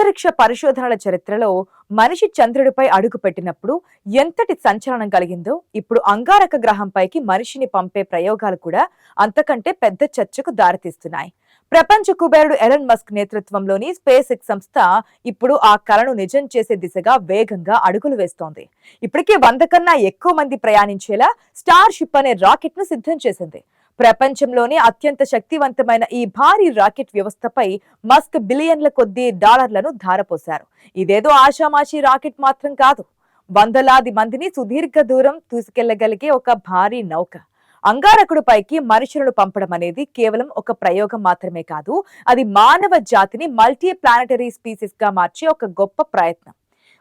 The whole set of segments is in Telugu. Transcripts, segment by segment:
అంతరిక్ష పరిశోధనల చరిత్రలో మనిషి చంద్రుడిపై అడుగుపెట్టినప్పుడు ఎంతటి సంచలనం కలిగిందో ఇప్పుడు అంగారక గ్రహంపైకి మనిషిని పంపే ప్రయోగాలు కూడా అంతకంటే పెద్ద చర్చకు దారితీస్తున్నాయి. ప్రపంచ కుబేరుడు ఎలన్ మస్క్ నేతృత్వంలోని స్పేస్ ఎక్స్ సంస్థ ఇప్పుడు ఆ కలను నిజం చేసే దిశగా వేగంగా అడుగులు వేస్తోంది. ఇప్పటికే 100 కన్నా ఎక్కువ మంది ప్రయాణించేలా స్టార్ షిప్ అనే రాకెట్ ను సిద్ధం చేసింది. ప్రపంచంలోనే అత్యంత శక్తివంతమైన ఈ భారీ రాకెట్ వ్యవస్థపై మస్క్ బిలియన్ల కొద్దీ డాలర్లను ధారపోశారు. ఇదేదో ఆషామాషీ రాకెట్ మాత్రం కాదు. వందలాది మందిని సుదీర్ఘ దూరం తీసుకెళ్లగలిగే ఒక భారీ నౌక. అంగారకుడు పైకి మనుషులను పంపడం అనేది కేవలం ఒక ప్రయోగం మాత్రమే కాదు, అది మానవ జాతిని మల్టీ ప్లానెటరీ స్పీసీస్ గా మార్చే ఒక గొప్ప ప్రయత్నం.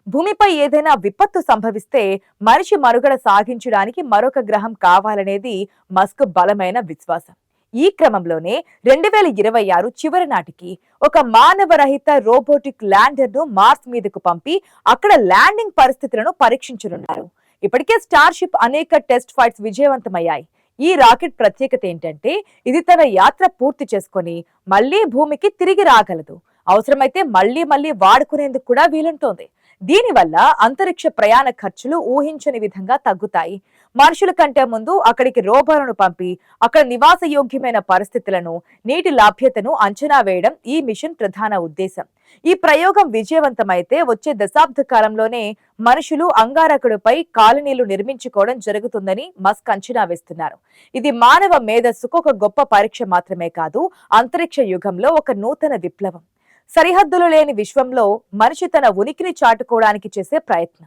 భూమిపై ఏదైనా విపత్తు సంభవిస్తే మనిషి మనుగడ సాగించడానికి మరొక గ్రహం కావాలనేది మస్క్ బలమైన విశ్వాసం. ఈ క్రమంలోనే 2026 చివరి నాటికి ఒక మానవరహిత రోబోటిక్ ల్యాండర్ ను మార్స్ మీదకు పంపి అక్కడ ల్యాండింగ్ పరిస్థితులను పరీక్షించనున్నారు. ఇప్పటికే స్టార్ షిప్ అనేక టెస్ట్ ఫ్లైట్స్ విజయవంతమయ్యాయి. ఈ రాకెట్ ప్రత్యేకత ఏంటంటే ఇది తన యాత్ర పూర్తి చేసుకుని మళ్లీ భూమికి తిరిగి రాగలదు. అవసరమైతే మళ్లీ వాడుకునేందుకు కూడా వీలుంటోంది. దీనివల్ల అంతరిక్ష ప్రయాణ ఖర్చులు ఊహించని విధంగా తగ్గుతాయి. మనుషుల కంటే ముందు అక్కడికి రోబోలను పంపి అక్కడ నివాస యోగ్యమైన పరిస్థితులను, నీటి లభ్యతను అంచనా వేయడం ఈ మిషన్ ప్రధాన ఉద్దేశం. ఈ ప్రయోగం విజయవంతమైతే వచ్చే దశాబ్ద కాలంలోనే మనుషులు అంగారకుడిపై కాలనీలు నిర్మించుకోవడం జరుగుతుందని మస్క్ అంచనా వేస్తున్నారు. ఇది మానవ మేధస్సుకు ఒక గొప్ప పరీక్ష మాత్రమే కాదు, అంతరిక్ష యుగంలో ఒక నూతన విప్లవం. సరిహద్దులు లేని విశ్వంలో మనిషి తన ఉనికిని చాటుకోవడానికి చేసే ప్రయత్నం.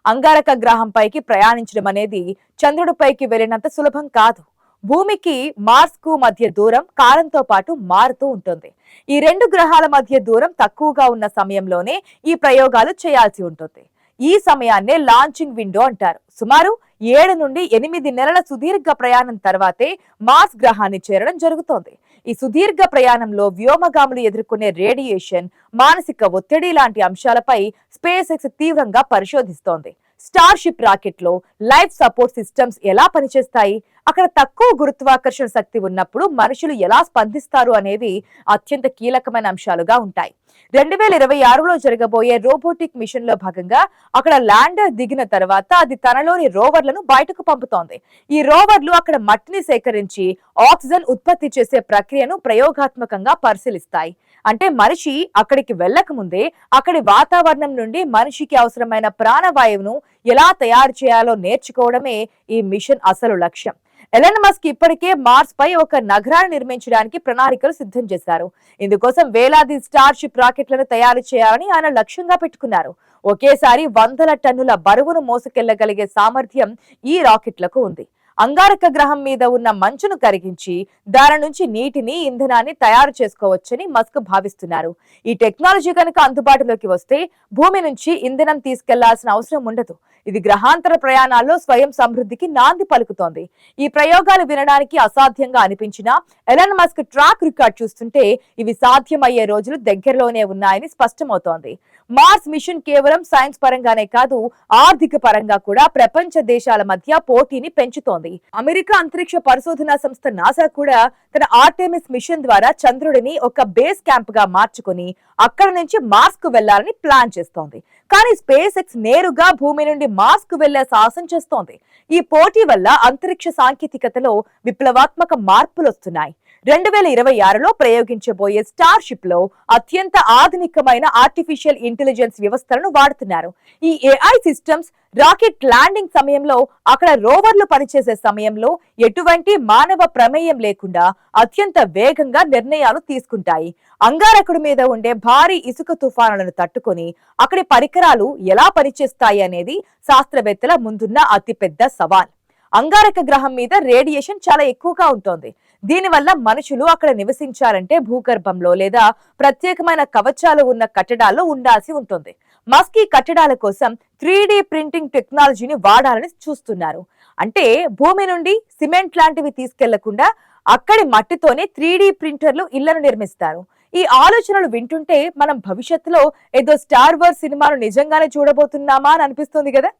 అంగారక గ్రహంపైకి ప్రయాణించడం అనేది చంద్రుడిపైకి వెళ్లినంత సులభం కాదు. భూమికి మార్స్ కు మధ్య దూరం కాలంతో పాటు మారుతూ ఉంటుంది. ఈ రెండు గ్రహాల మధ్య దూరం తక్కువగా ఉన్న సమయంలోనే ఈ ప్రయోగాలు చేయాల్సి ఉంటుంది. ఈ సమయాన్నే లాంచింగ్ విండో అంటారు. సుమారు 7 నుండి 8 నెలల సుదీర్ఘ ప్రయాణం తర్వాతే మార్స్ గ్రహాన్ని చేరడం జరుగుతోంది. ఈ సుదీర్ఘ ప్రయాణంలో వ్యోమగాములు ఎదుర్కొనే రేడియేషన్, మానసిక ఒత్తిడి లాంటి అంశాలపై స్పేస్ ఎక్స్ తీవ్రంగా పరిశోధిస్తోంది. స్టార్ షిప్ రాకెట్ లో లైఫ్ సపోర్ట్ సిస్టమ్స్ ఎలా పనిచేస్తాయి, అక్కడ తక్కువ గురుత్వాకర్షణ శక్తి ఉన్నప్పుడు మనుషులు ఎలా స్పందిస్తారు అనేవి అత్యంత కీలకమైన అంశాలుగా ఉంటాయి. 2026లో జరగబోయే రోబోటిక్ మిషన్ లో భాగంగా అక్కడ ల్యాండర్ దిగిన తర్వాత అది తనలోని రోవర్లను బయటకు పంపుతోంది. ఈ రోవర్లు అక్కడ మట్టిని సేకరించి ఆక్సిజన్ ఉత్పత్తి చేసే ప్రక్రియను ప్రయోగాత్మకంగా పరిశీలిస్తాయి. అంటే మనిషి అక్కడికి వెళ్లక ముందే అక్కడి వాతావరణం నుండి మనిషికి అవసరమైన ప్రాణవాయువును ఎలా తయారు చేయాలో నేర్చుకోవడమే ఈ మిషన్ అసలు లక్ష్యం. ఎలన్ మస్క్ ఇప్పటికే మార్స్ పై ఒక నగరాన్ని నిర్మించడానికి ప్రణాళికలు సిద్ధం చేశారు. ఇందుకోసం వేలాది స్టార్ షిప్ రాకెట్లను తయారు చేయాలని ఆయన లక్ష్యంగా పెట్టుకున్నారు. ఒకేసారి 100 టన్నుల బరువును మోసుకెళ్లగలిగే సామర్థ్యం ఈ రాకెట్లకు ఉంది. అంగారక గ్రహం మీద ఉన్న మంచును కరిగించి దాని నుంచి నీటిని, ఇంధనాన్ని తయారు చేసుకోవచ్చని మస్క్ భావిస్తున్నారు. ఈ టెక్నాలజీ కనుక అందుబాటులోకి వస్తే భూమి నుంచి ఇంధనం తీసుకెళ్లాల్సిన అవసరం ఉండదు. ఇది గ్రహాంతర ప్రయాణాల్లో స్వయం సమృద్ధికి నాంది పలుకుతోంది. ఈ ప్రయోగాలు వినడానికి అసాధ్యంగా అనిపించినా ఎలన్ మస్క్ ట్రాక్ రికార్డ్ చూస్తుంటే ఇవి సాధ్యమయ్యే రోజులు దగ్గరలోనే ఉన్నాయని స్పష్టమవుతోంది. మార్స్ మిషన్ కేవలం సైన్స్ పరంగానే కాదు, ఆర్థిక పరంగా కూడా ప్రపంచ దేశాల మధ్య పోటీని పెంచుతోంది. అమెరికా అంతరిక్ష పరిశోధనా సంస్థ నాసా కూడా తన ఆర్టెమిస్ మిషన్ ద్వారా చంద్రుడిని ఒక బేస్ క్యాంప్ గా మార్చుకుని అక్కడ నుంచి మార్స్ కు వెళ్లాలని ప్లాన్ చేస్తోంది. కానీ స్పేస్ ఎక్స్ నేరుగా భూమి నుండి మార్స్ కు వెళ్లే సాహసం చేస్తోంది. ఈ పోటీ వల్ల అంతరిక్ష సాంకేతికతలో విప్లవాత్మక మార్పులు వస్తున్నాయి. 2026లో ప్రయోగించబోయే స్టార్ షిప్ లో అత్యంత ఆధునికమైన ఆర్టిఫిషియల్ ఇంటెలిజెన్స్ వ్యవస్థలను వాడుతున్నారు. ఈ AI సిస్టమ్స్ రాకెట్ ల్యాండింగ్ సమయంలో, అక్కడ రోవర్లు పనిచేసే సమయంలో ఎటువంటి మానవ ప్రమేయం లేకుండా అత్యంత వేగంగా నిర్ణయాలు తీసుకుంటాయి. అంగారకుడి మీద ఉండే భారీ ఇసుక తుఫానులను తట్టుకొని అక్కడి పరికరాలు ఎలా పనిచేస్తాయి అనేది శాస్త్రవేత్తల ముందున్న అతిపెద్ద సవాల్. అంగారక గ్రహం మీద రేడియేషన్ చాలా ఎక్కువగా ఉంటుంది. దీనివల్ల మనుషులు అక్కడ నివసించాలంటే భూగర్భంలో లేదా ప్రత్యేకమైన కవచాలు ఉన్న కట్టడాల్లో ఉండాల్సి ఉంటుంది. మస్క్ ఈ కట్టడాల కోసం 3D ప్రింటింగ్ టెక్నాలజీని వాడాలని చూస్తున్నారు. అంటే భూమి నుండి సిమెంట్ లాంటివి తీసుకెళ్లకుండా అక్కడి మట్టితోనే 3D ప్రింటర్లు ఇళ్లను నిర్మిస్తారు. ఈ ఆలోచనలు వింటుంటే మనం భవిష్యత్తులో ఏదో స్టార్ వార్స్ సినిమాను నిజంగానే చూడబోతున్నామా అని అనిపిస్తుంది కదా.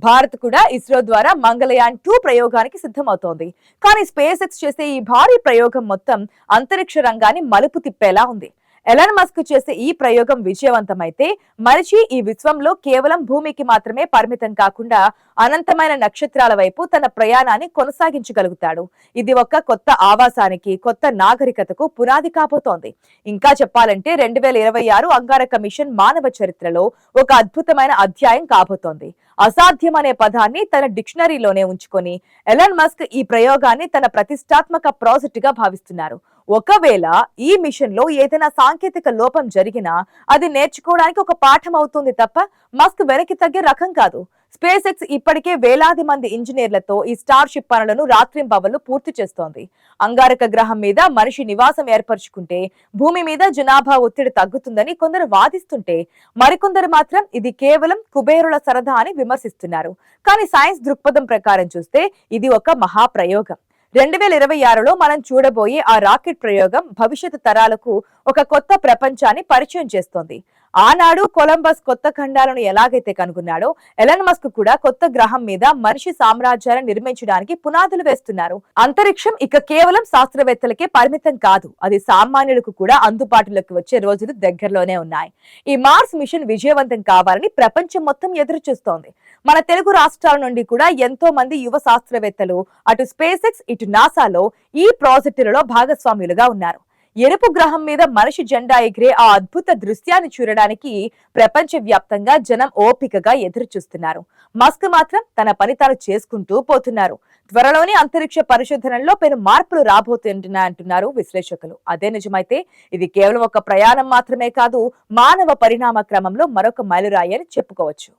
భారత్ కూడా ఇస్రో ద్వారా మంగళయాన్ 2 ప్రయోగానికి సిద్ధమవుతోంది. కానీ స్పేస్ ఎక్స్ చేసే ఈ భారీ ప్రయోగం మొత్తం అంతరిక్ష రంగాన్ని మలుపు తిప్పేలా ఉంది. ఎలాన్ మస్క్ చేసే ఈ ప్రయోగం విజయవంతమైతే మనిషి ఈ విశ్వంలో కేవలం భూమికి మాత్రమే పరిమితం కాకుండా అనంతమైన నక్షత్రాల వైపు తన ప్రయాణాన్ని కొనసాగించగలుగుతాడు. ఇది ఒక కొత్త ఆవాసానికి, కొత్త నాగరికతకు పునాది కాబోతోంది. ఇంకా చెప్పాలంటే 2026 అంగారక మిషన్ మానవ చరిత్రలో ఒక అద్భుతమైన అధ్యాయం కాబోతోంది. అసాధ్యం అనే పదాన్ని తన డిక్షనరీలోనే ఉంచుకొని ఎలాన్ మస్క్ ఈ ప్రయోగాన్ని తన ప్రతిష్టాత్మక ప్రాజెక్ట్ గా భావిస్తున్నారు. ఒకవేళ ఈ మిషన్ లో ఏదైనా సాంకేతిక లోపం జరిగినా అది నేర్చుకోవడానికి ఒక పాఠం అవుతుంది తప్ప మస్క్ వెనక్కి తగ్గే రకం కాదు. స్పేస్ ఎక్స్ ఇప్పటికే వేలాది మంది ఇంజనీర్లతో ఈ స్టార్ షిప్ పనులను రాత్రింబవళ్లు పూర్తి చేస్తోంది. అంగారక గ్రహం మీద మనిషి నివాసం ఏర్పరచుకుంటే భూమి మీద జనాభా ఒత్తిడి తగ్గుతుందని కొందరు వాదిస్తుంటే, మరికొందరు మాత్రం ఇది కేవలం కుబేరుల సరదా అని విమర్శిస్తున్నారు. కానీ సైన్స్ దృక్పథం ప్రకారం చూస్తే ఇది ఒక మహాప్రయోగం. 2026లో మనం చూడబోయే ఆ రాకెట్ ప్రయోగం భవిష్యత్ తరాలకు ఒక కొత్త ప్రపంచాన్ని పరిచయం చేస్తోంది. ఆనాడు కొలంబస్ కొత్త ఖండాలను ఎలాగైతే కనుగొన్నాడో, ఎలాన్ మస్క్ కూడా కొత్త గ్రహం మీద మనిషి సామ్రాజ్యాన్ని నిర్మించడానికి పునాదులు వేస్తున్నారు. అంతరిక్షం ఇక కేవలం శాస్త్రవేత్తలకే పరిమితం కాదు, అది సామాన్యులకు కూడా అందుబాటులోకి వచ్చే రోజులు దగ్గరలోనే ఉన్నాయి. ఈ మార్స్ మిషన్ విజయవంతం కావాలని ప్రపంచం మొత్తం ఎదురు చూస్తోంది. మన తెలుగు రాష్ట్రాల నుండి కూడా ఎంతో మంది యువ శాస్త్రవేత్తలు అటు స్పేస్ ఎక్స్, ఇటు నాసాలో ఈ ప్రాజెక్టులలో భాగస్వాములుగా ఉన్నారు. ఎరుపు గ్రహం మీద మనిషి జెండా ఎగిరే ఆ అద్భుత దృశ్యాన్ని చూడడానికి ప్రపంచ వ్యాప్తంగా జనం ఓపికగా ఎదురు చూస్తున్నారు. మస్క్ మాత్రం తన పని తాను చేసుకుంటూ పోతున్నారు. త్వరలోనే అంతరిక్ష పరిశోధనల్లో పెను మార్పులు రాబోతున్నాయంటున్నారు విశ్లేషకులు. అదే నిజమైతే ఇది కేవలం ఒక ప్రయాణం మాత్రమే కాదు, మానవ పరిణామ క్రమంలో మరొక మైలురాయి అని చెప్పుకోవచ్చు.